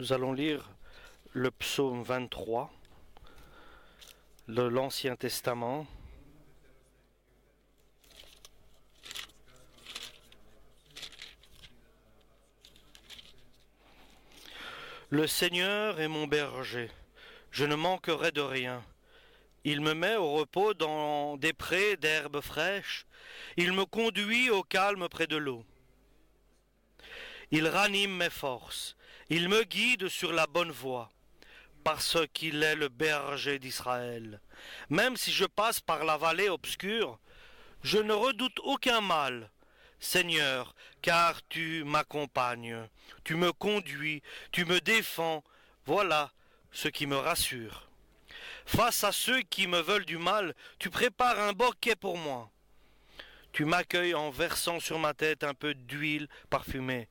Nous allons lire le psaume 23 de l'Ancien Testament. Le Seigneur est mon berger, je ne manquerai de rien. Il me met au repos dans des prés d'herbes fraîches, il me conduit au calme près de l'eau. Il ranime mes forces, il me guide sur la bonne voie, parce qu'il est le berger d'Israël. Même si je passe par la vallée obscure, je ne redoute aucun mal, Seigneur, car tu m'accompagnes, tu me conduis, tu me défends, voilà ce qui me rassure. Face à ceux qui me veulent du mal, tu prépares un bouquet pour moi. Tu m'accueilles en versant sur ma tête un peu d'huile parfumée.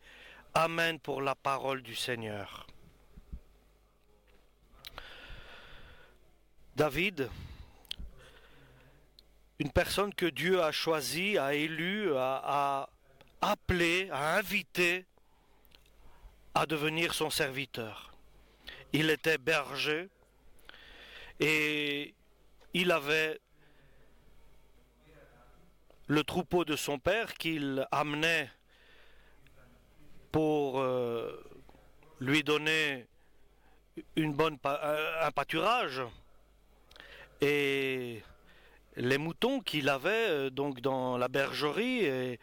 Amen pour la parole du Seigneur. David, une personne que Dieu a choisie, a élue, a appelée, a invitée à devenir son serviteur. Il était berger et il avait le troupeau de son père qu'il amenait pour lui donner un pâturage. Et les moutons qu'il avait donc dans la bergerie et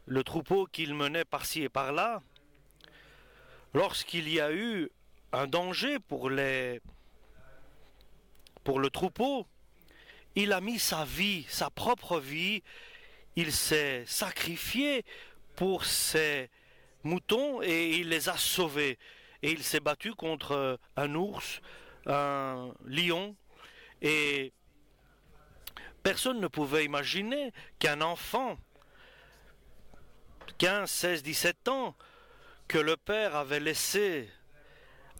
le troupeau qu'il menait par-ci et par-là, lorsqu'il y a eu un danger pour le troupeau, il a mis sa vie, sa propre vie, il s'est sacrifié pour ses moutons et il les a sauvés. Et il s'est battu contre un ours, un lion, et personne ne pouvait imaginer qu'un enfant, 15, 16, 17 ans, que le père avait laissé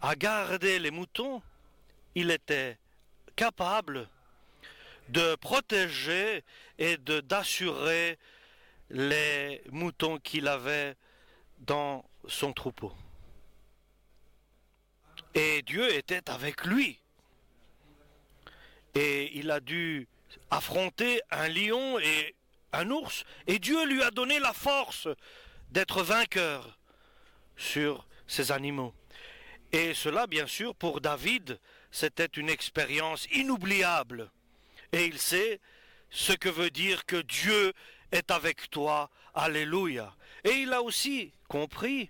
à garder les moutons, il était capable de protéger et d'assurer les moutons qu'il avait dans son troupeau. Et Dieu était avec lui. Et il a dû affronter un lion et un ours. Et Dieu lui a donné la force d'être vainqueur sur ces animaux. Et cela, bien sûr, pour David, c'était une expérience inoubliable. Et il sait ce que veut dire que Dieu est avec toi. Alléluia. Et il a aussi compris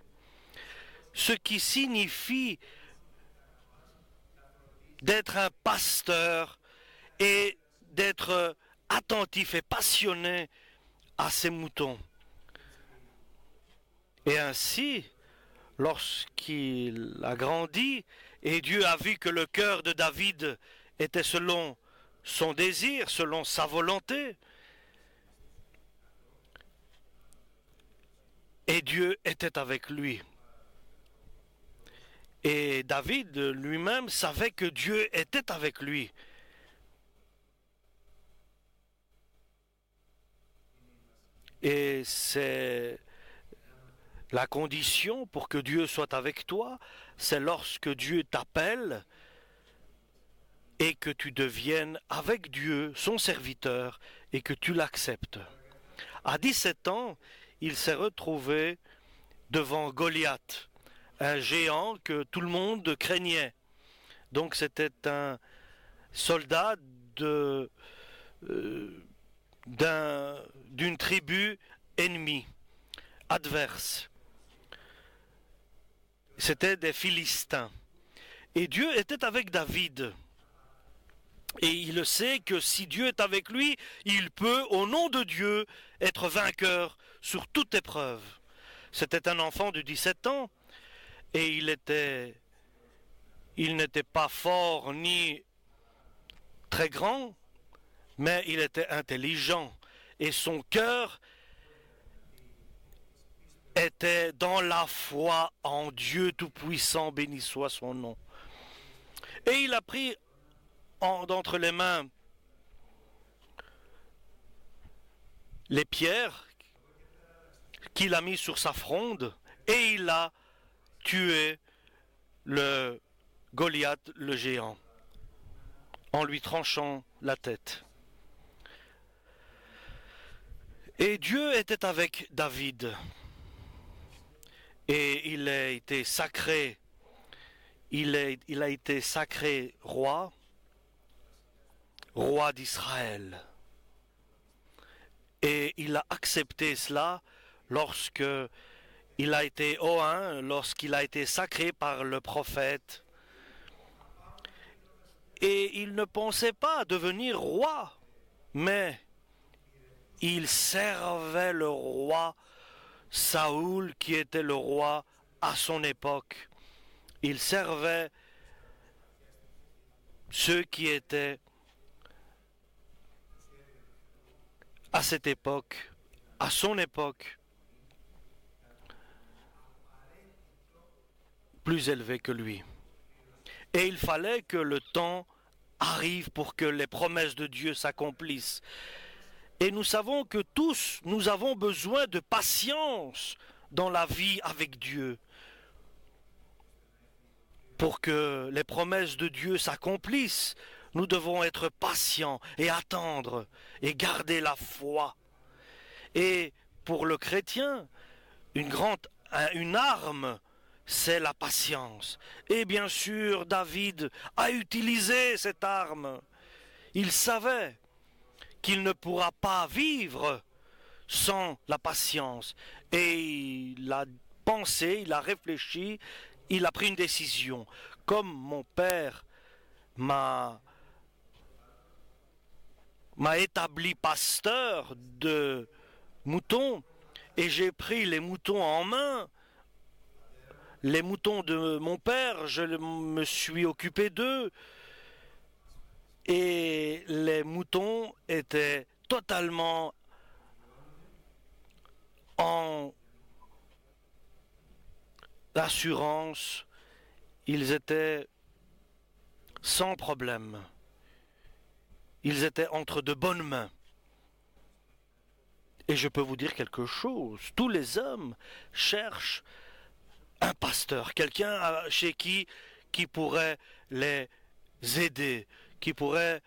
ce qui signifie d'être un pasteur et d'être attentif et passionné à ses moutons. Et ainsi, lorsqu'il a grandi et Dieu a vu que le cœur de David était selon son désir, selon sa volonté, et Dieu était avec lui. Et David lui-même savait que Dieu était avec lui. Et c'est la condition pour que Dieu soit avec toi, c'est lorsque Dieu t'appelle et que tu deviennes avec Dieu son serviteur et que tu l'acceptes. À 17 ans, il s'est retrouvé devant Goliath, un géant que tout le monde craignait. Donc c'était un soldat d'une tribu ennemie, adverse. C'était des Philistins. Et Dieu était avec David. Et il sait que si Dieu est avec lui, il peut, au nom de Dieu, être vainqueur sur toute épreuve. C'était un enfant de 17 ans, et il n'était pas fort ni très grand, mais il était intelligent. Et son cœur était dans la foi en Dieu Tout-Puissant, béni soit son nom. Et il a pris d'entre les mains les pierres qu'il a mis sur sa fronde et il a tué le Goliath, le géant, en lui tranchant la tête. Et Dieu était avec David. Et il a été sacré. Il a été sacré roi d'Israël. Et il a accepté cela lorsque il a été lorsqu'il a été sacré par le prophète. Et il ne pensait pas devenir roi, mais il servait le roi Saoul, qui était le roi à son époque. Il servait ceux qui étaient à cette époque, à son époque, plus élevés que lui. Et il fallait que le temps arrive pour que les promesses de Dieu s'accomplissent. Et nous savons que tous, nous avons besoin de patience dans la vie avec Dieu. Pour que les promesses de Dieu s'accomplissent, nous devons être patients et attendre et garder la foi. Et pour le chrétien, une arme, c'est la patience. Et bien sûr, David a utilisé cette arme. Il savait qu'il ne pourra pas vivre sans la patience. Et il a pensé, il a réfléchi, il a pris une décision. Comme mon père m'a établi pasteur de moutons, et j'ai pris les moutons en main, les moutons de mon père, je me suis occupé d'eux, et les moutons étaient totalement en assurance, ils étaient sans problème, ils étaient entre de bonnes mains. Et je peux vous dire quelque chose, tous les hommes cherchent un pasteur, quelqu'un chez qui pourrait les aider, qui pourrait,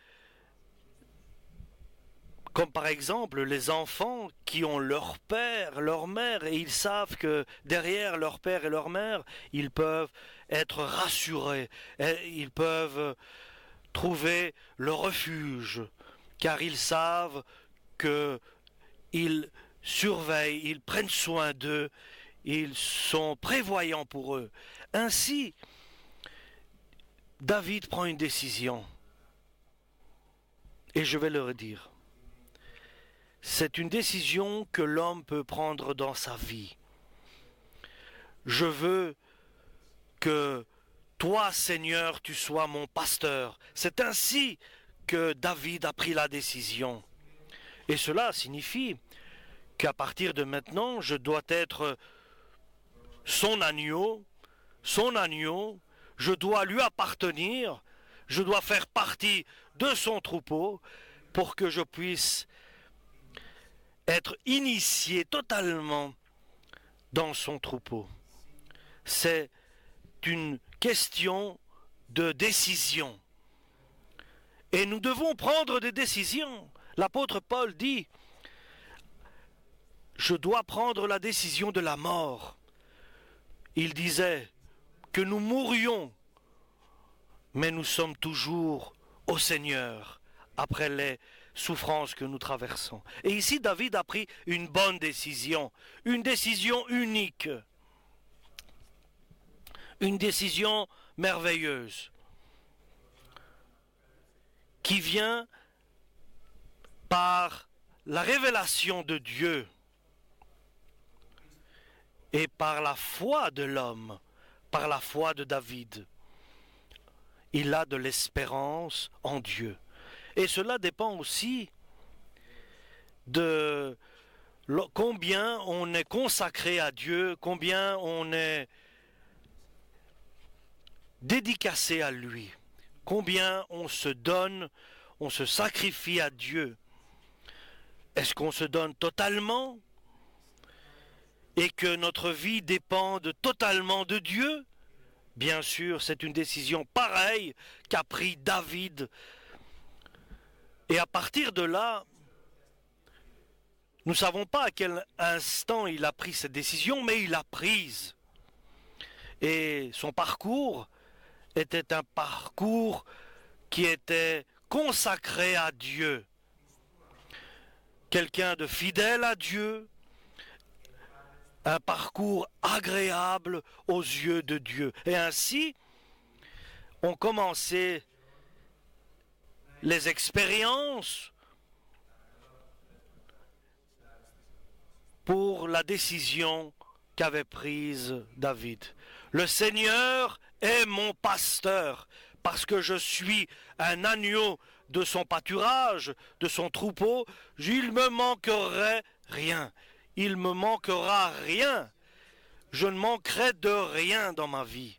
comme par exemple les enfants qui ont leur père, leur mère, et ils savent que derrière leur père et leur mère, ils peuvent être rassurés, et ils peuvent trouver le refuge, car ils savent qu'ils surveillent, ils prennent soin d'eux, ils sont prévoyants pour eux. Ainsi, David prend une décision. Et je vais le redire. C'est une décision que l'homme peut prendre dans sa vie. Je veux que toi, Seigneur, tu sois mon pasteur. C'est ainsi que David a pris la décision. Et cela signifie qu'à partir de maintenant, je dois être son agneau, je dois lui appartenir, je dois faire partie de son troupeau pour que je puisse être initié totalement dans son troupeau. C'est une question de décision. Et nous devons prendre des décisions. L'apôtre Paul dit, je dois prendre la décision de la mort. Il disait que nous mourions, mais nous sommes toujours au Seigneur après les souffrances que nous traversons. Et ici, David a pris une bonne décision, une décision unique, une décision merveilleuse, qui vient par la révélation de Dieu et par la foi de l'homme, par la foi de David. Il a de l'espérance en Dieu. Et cela dépend aussi de combien on est consacré à Dieu, combien on est dédicacé à lui, combien on se donne, on se sacrifie à Dieu. Est-ce qu'on se donne totalement et que notre vie dépende totalement de Dieu? Bien sûr, c'est une décision pareille qu'a pris David. Et à partir de là, nous ne savons pas à quel instant il a pris cette décision, mais il l'a prise. Et son parcours était un parcours qui était consacré à Dieu. Quelqu'un de fidèle à Dieu, un parcours agréable aux yeux de Dieu. Et ainsi, ont commencé les expériences pour la décision qu'avait prise David. Le Seigneur est mon pasteur, parce que je suis un agneau de son pâturage, de son troupeau, il me manquerait rien. Il me manquera rien. Je ne manquerai de rien dans ma vie.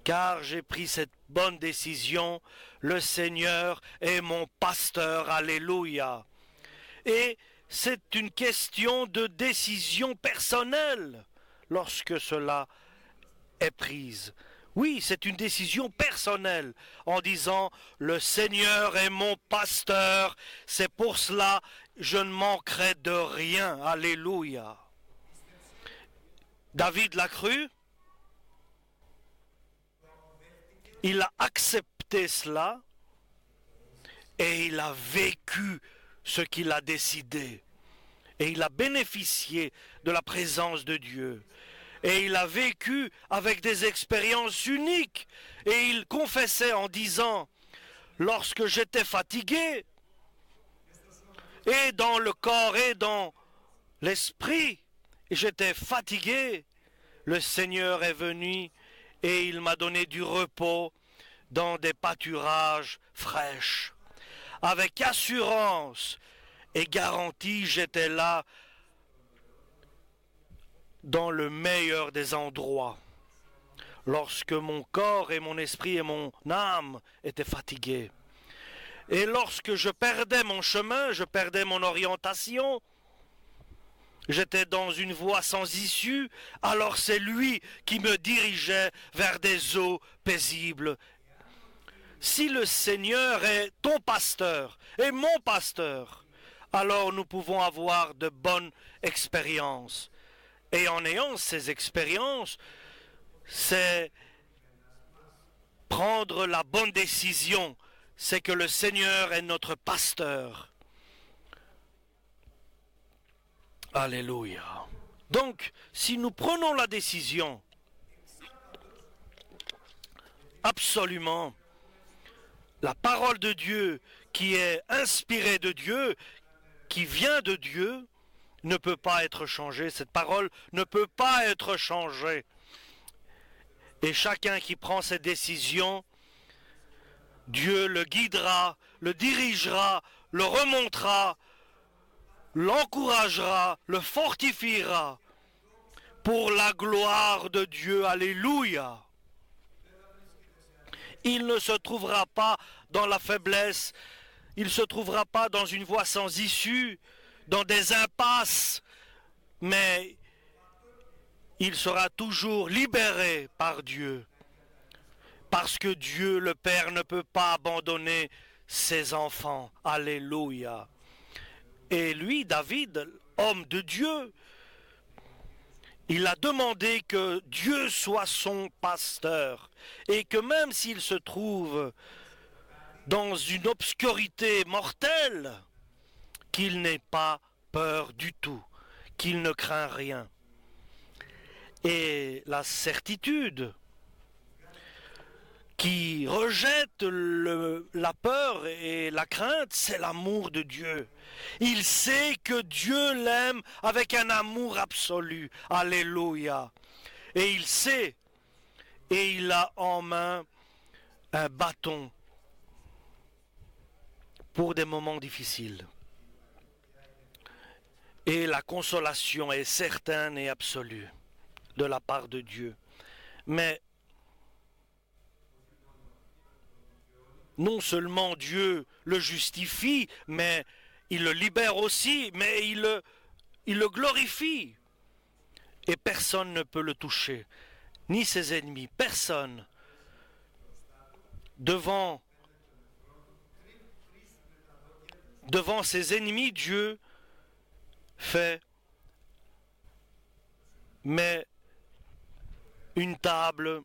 Car j'ai pris cette bonne décision. Le Seigneur est mon pasteur. Alléluia. Et c'est une question de décision personnelle lorsque cela est prise. Oui, c'est une décision personnelle en disant le Seigneur est mon pasteur, c'est pour cela je ne manquerai de rien. Alléluia. David l'a cru, il a accepté cela et il a vécu ce qu'il a décidé. Et il a bénéficié de la présence de Dieu. Et il a vécu avec des expériences uniques. Et il confessait en disant, lorsque j'étais fatigué, et dans le corps et dans l'esprit, j'étais fatigué, le Seigneur est venu et il m'a donné du repos dans des pâturages fraîches. Avec assurance et garantie, j'étais là dans le meilleur des endroits, lorsque mon corps et mon esprit et mon âme étaient fatigués. Et lorsque je perdais mon chemin, je perdais mon orientation, j'étais dans une voie sans issue, alors c'est lui qui me dirigeait vers des eaux paisibles. Si le Seigneur est ton pasteur et mon pasteur, alors nous pouvons avoir de bonnes expériences. Et en ayant ces expériences, c'est prendre la bonne décision. C'est que le Seigneur est notre pasteur. Alléluia. Donc, si nous prenons la décision, absolument, la parole de Dieu qui est inspirée de Dieu, qui vient de Dieu, ne peut pas être changée. Cette parole ne peut pas être changée. Et chacun qui prend cette décision, Dieu le guidera, le dirigera, le remontera, l'encouragera, le fortifiera pour la gloire de Dieu. Alléluia. Il ne se trouvera pas dans la faiblesse, il ne se trouvera pas dans une voie sans issue, dans des impasses, mais il sera toujours libéré par Dieu. Parce que Dieu, le Père, ne peut pas abandonner ses enfants. Alléluia. Et lui, David, homme de Dieu, il a demandé que Dieu soit son pasteur. Et que même s'il se trouve dans une obscurité mortelle, qu'il n'ait pas peur du tout, qu'il ne craint rien. Et la certitude qui rejette la peur et la crainte, c'est l'amour de Dieu. Il sait que Dieu l'aime avec un amour absolu. Alléluia. Et il sait, et il a en main un bâton pour des moments difficiles. Et la consolation est certaine et absolue de la part de Dieu. Mais non seulement Dieu le justifie, mais il le libère aussi, mais il le glorifie. Et personne ne peut le toucher, ni ses ennemis, personne. Devant ses ennemis, Dieu met une table,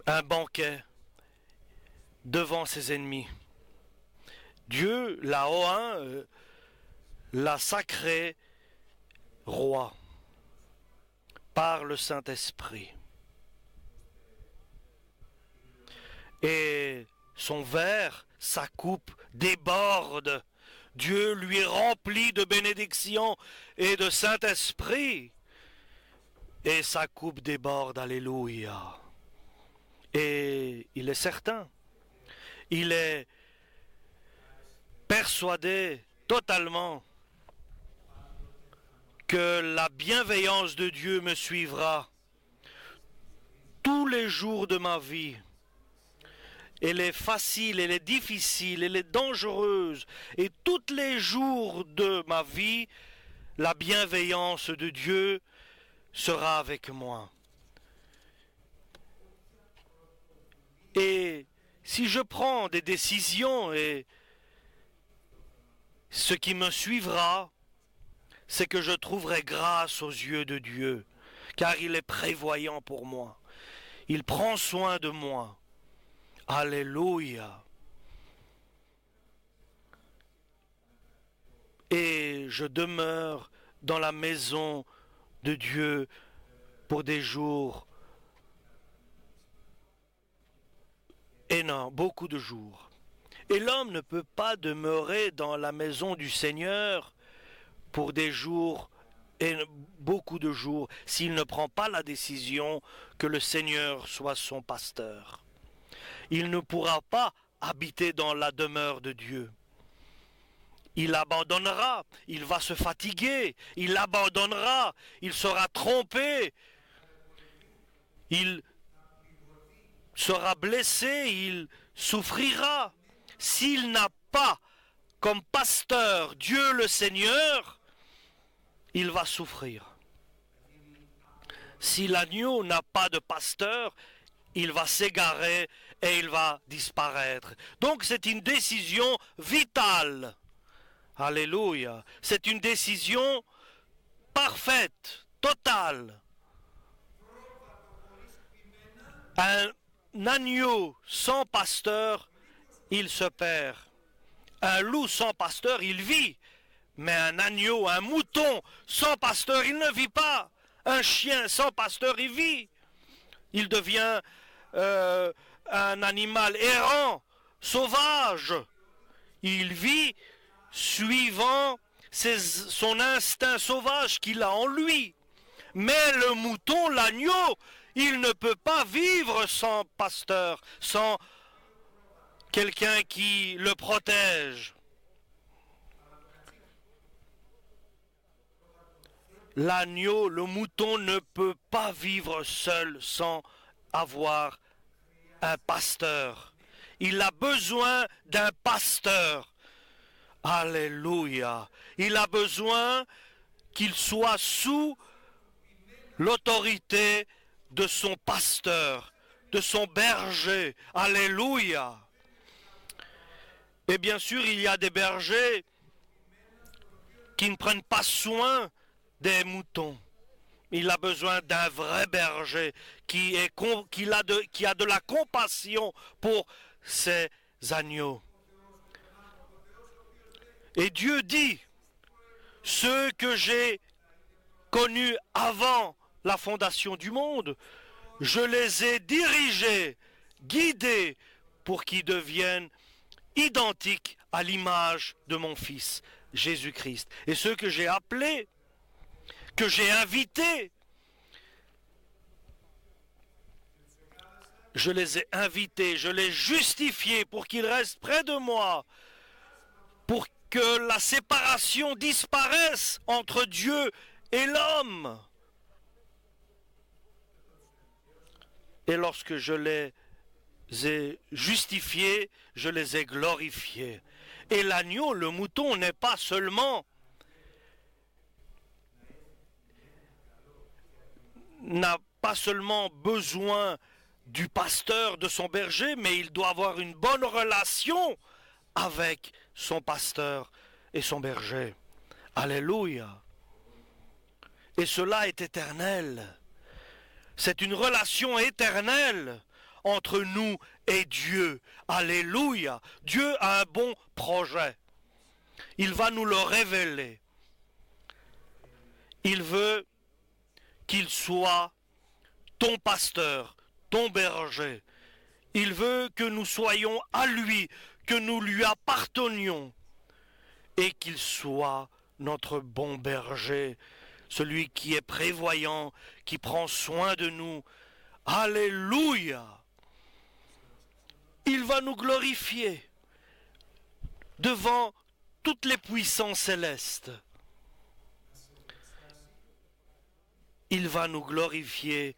un banquet devant ses ennemis. Dieu là-haut, l'a sacré roi par le Saint-Esprit. Et son verre, sa coupe déborde. Dieu lui remplit de bénédictions et de Saint-Esprit. Et sa coupe déborde, alléluia. Et il est certain, il est persuadé totalement que la bienveillance de Dieu me suivra tous les jours de ma vie. Elle est facile, elle est difficile, elle est dangereuse. Et tous les jours de ma vie, la bienveillance de Dieu sera avec moi. Et si je prends des décisions, et ce qui me suivra, c'est que je trouverai grâce aux yeux de Dieu, car il est prévoyant pour moi. Il prend soin de moi. Alléluia. Et je demeure dans la maison de Dieu pour des jours énormes, beaucoup de jours. Et l'homme ne peut pas demeurer dans la maison du Seigneur pour des jours et beaucoup de jours s'il ne prend pas la décision que le Seigneur soit son pasteur. Il ne pourra pas habiter dans la demeure de Dieu. Il abandonnera, il va se fatiguer, il abandonnera, il sera trompé, il sera blessé, il souffrira. S'il n'a pas comme pasteur Dieu le Seigneur, il va souffrir. Si l'agneau n'a pas de pasteur, il va s'égarer et il va disparaître. Donc c'est une décision vitale. Alléluia. C'est une décision parfaite, totale. Un agneau sans pasteur, il se perd. Un loup sans pasteur, il vit. Mais un agneau, un mouton sans pasteur, il ne vit pas. Un chien sans pasteur, il vit. Il devient un animal errant, sauvage. Il vit suivant son instinct sauvage qu'il a en lui. Mais le mouton, l'agneau, il ne peut pas vivre sans pasteur, sans quelqu'un qui le protège. L'agneau, le mouton ne peut pas vivre seul sans avoir un pasteur. Il a besoin d'un pasteur. Alléluia. Il a besoin qu'il soit sous l'autorité de son pasteur, de son berger. Alléluia. Et bien sûr, il y a des bergers qui ne prennent pas soin des moutons. Il a besoin d'un vrai berger qui a de la compassion pour ses agneaux. Et Dieu dit, ceux que j'ai connus avant la fondation du monde, je les ai dirigés, guidés pour qu'ils deviennent identiques à l'image de mon Fils, Jésus-Christ. Et ceux que j'ai appelés, que j'ai invités, je les ai invités, je les ai justifiés pour qu'ils restent près de moi, pour que la séparation disparaisse entre Dieu et l'homme. Et lorsque je les ai justifiés, je les ai glorifiés. Et l'agneau, le mouton, n'est pas seulement n'a pas seulement besoin du pasteur, de son berger, mais il doit avoir une bonne relation avec son pasteur et son berger. Alléluia. Et cela est éternel. C'est une relation éternelle entre nous et Dieu. Alléluia. Dieu a un bon projet. Il va nous le révéler. Il veut qu'il soit ton pasteur, ton berger. Il veut que nous soyons à lui, que nous lui appartenions et qu'il soit notre bon berger, celui qui est prévoyant, qui prend soin de nous. Alléluia! Il va nous glorifier devant toutes les puissances célestes. Il va nous glorifier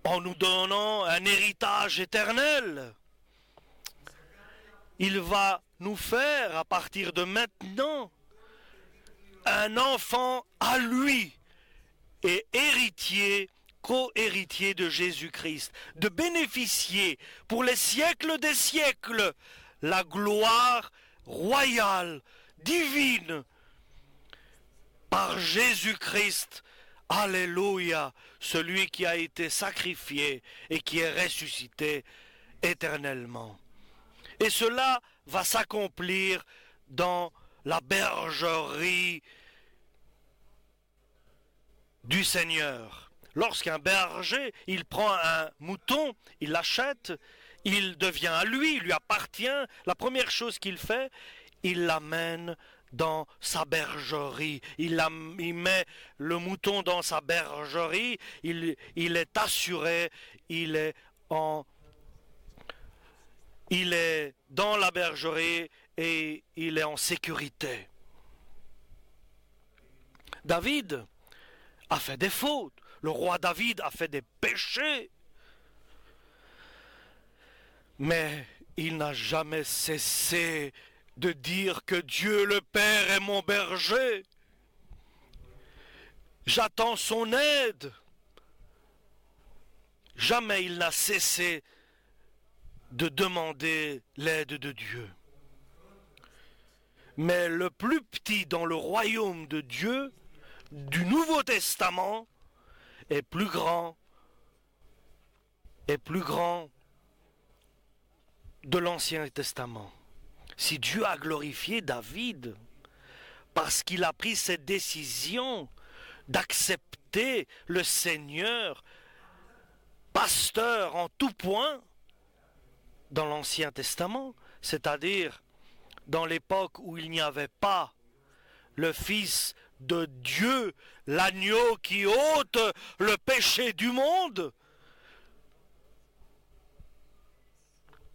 en nous donnant un héritage éternel. Il va nous faire, à partir de maintenant, un enfant à lui et héritier, co-héritier de Jésus-Christ, de bénéficier pour les siècles des siècles la gloire royale, divine, par Jésus-Christ. Alléluia, celui qui a été sacrifié et qui est ressuscité éternellement. Et cela va s'accomplir dans la bergerie du Seigneur. Lorsqu'un berger, il prend un mouton, il l'achète, il devient à lui, il lui appartient. La première chose qu'il fait, il l'amène dans sa bergerie. Il met le mouton dans sa bergerie, il est assuré, il est dans la bergerie et il est en sécurité. David a fait des fautes. Le roi David a fait des péchés. Mais il n'a jamais cessé de dire que Dieu le Père est mon berger. J'attends son aide. Jamais il n'a cessé de demander l'aide de Dieu. Mais le plus petit dans le royaume de Dieu, du Nouveau Testament, est plus grand de l'Ancien Testament. Si Dieu a glorifié David parce qu'il a pris cette décision d'accepter le Seigneur, pasteur en tout point, dans l'Ancien Testament, c'est-à-dire dans l'époque où il n'y avait pas le Fils de Dieu, l'agneau qui ôte le péché du monde,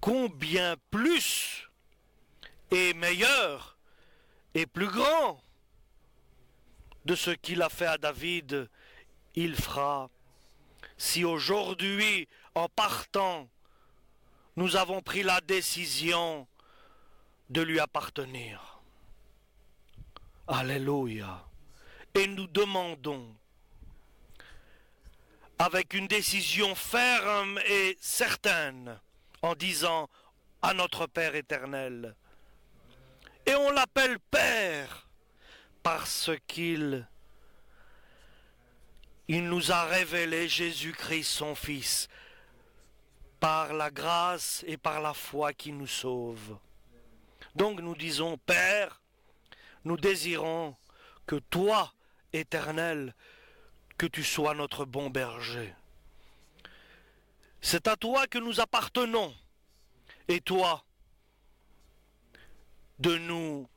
combien plus et meilleur et plus grand de ce qu'il a fait à David, il fera. Si aujourd'hui, en partant, nous avons pris la décision de lui appartenir. Alléluia. Et nous demandons, avec une décision ferme et certaine, en disant à notre Père éternel, et on l'appelle Père parce qu'il nous a révélé Jésus-Christ, son Fils, par la grâce et par la foi qui nous sauve. Donc nous disons, Père, nous désirons que toi, Éternel, que tu sois notre bon berger. C'est à toi que nous appartenons, et toi, de nous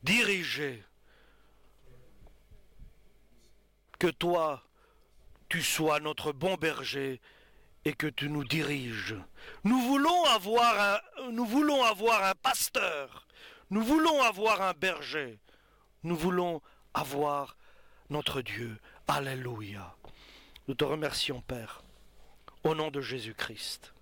diriger. Que toi, tu sois notre bon berger et que tu nous diriges. Nous voulons avoir un pasteur. Nous voulons avoir un berger. Nous voulons avoir notre Dieu. Alléluia. Nous te remercions, Père, au nom de Jésus-Christ.